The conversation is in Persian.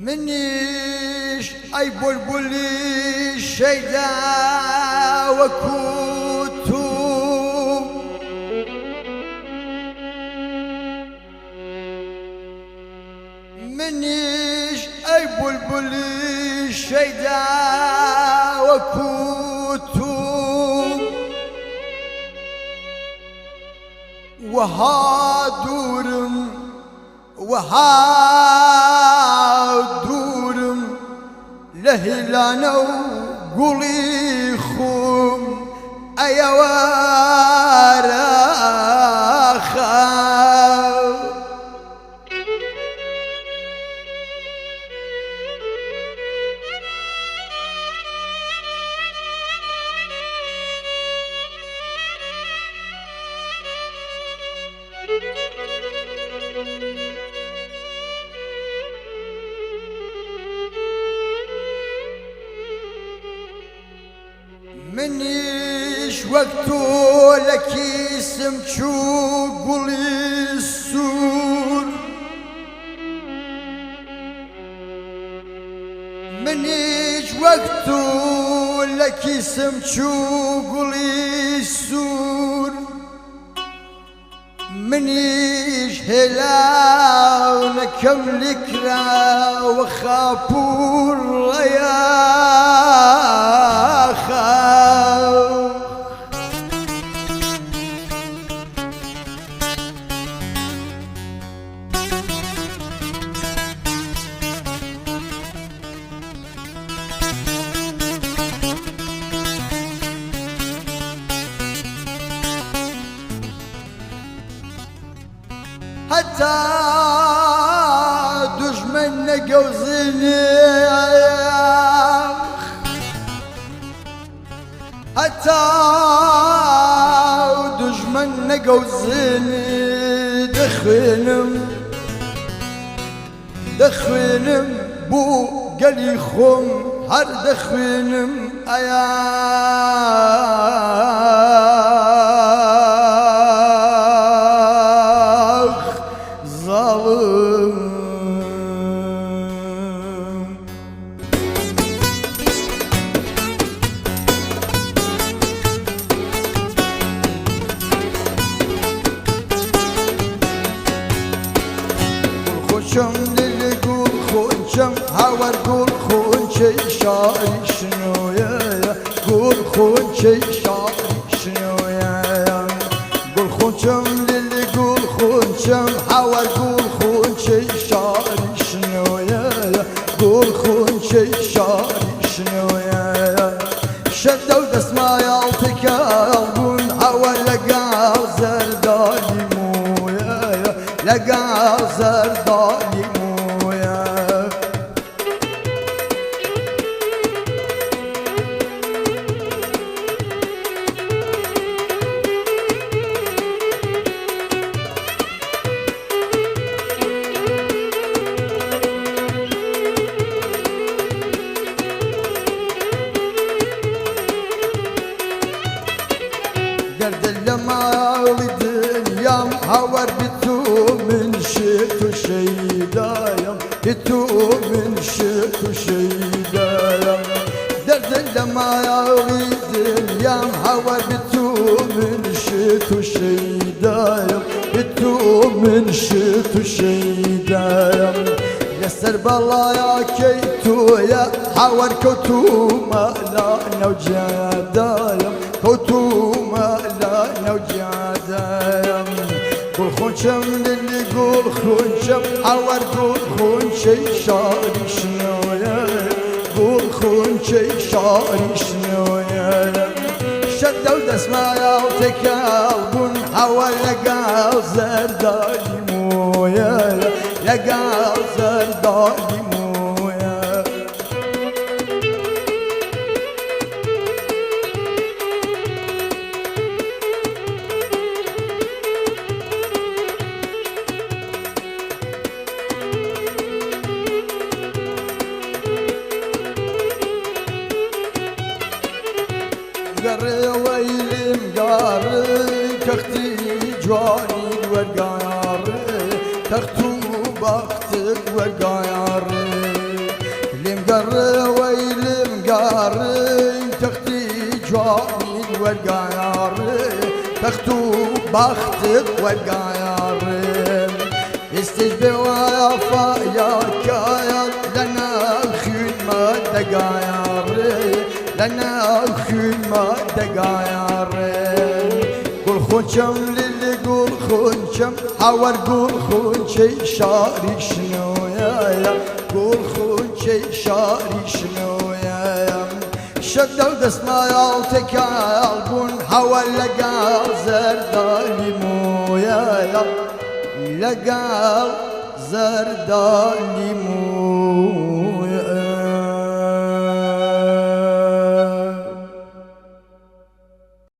منيش أي بلبلي شيدا وكوتو منيش أي بلبلي شيدا وكوتو وهادورم وهادورم لهلانا وقولي خوم أيوارا خاو منيش وقتو لكي سمشو قولي السور منيش وقتو لكي سمشو قولي السور منيش هلا نكم لكرا وخابور يا خاو حتى دشمن قوزني حتى دشمن قوزني دخنم بو قلي خم هر دخنم ظالم خونشم دل قول خونشم هاور قول خونشي شاري شنو يا قول خونشي شاري شنو يا قول خونشم دل قول خونشم هاور قول خونشي شاري شنو يا قول خونشي شاري شنو يا شدوا دسما يعطيك قلبون هاور لقى زردالي مويا لقى زردالي مويا درد لما الدنيا هور بتو من شئت شيدايم بتو من شئت شيدايم درد لما الدنيا هور بتو من شئت شيدايم بتو من شئت شيدايم يسر بالله يا كيتو يا حور كوتو ما لا نوجادايم كوتو ما لا نوجادايم قول خونشم للي قول خونشم حور قول خونشي شاري شنو يا قول خونشي شاري شنو يا شدوا دسما يعطيك قلبون حور لقى زردالي مويا لقى زردالي مويا قري ويلي مقاري كختي جواني ورقاياري تختو بختك ورقاياري قر ويلم قاري تختي جواني والقياري تختو بختك والقياري يستجبي ويافا يا كاير لنا خيل ما دقاياري لنا خيل ما دقاياري قول خونشم للي قول خونشم حور قول خونشي شاري شنو يا قول خونشي شاري شنو يا شدوا دسما يالتك يالقون حور لقال زردالي مويا لقال زردالي مويا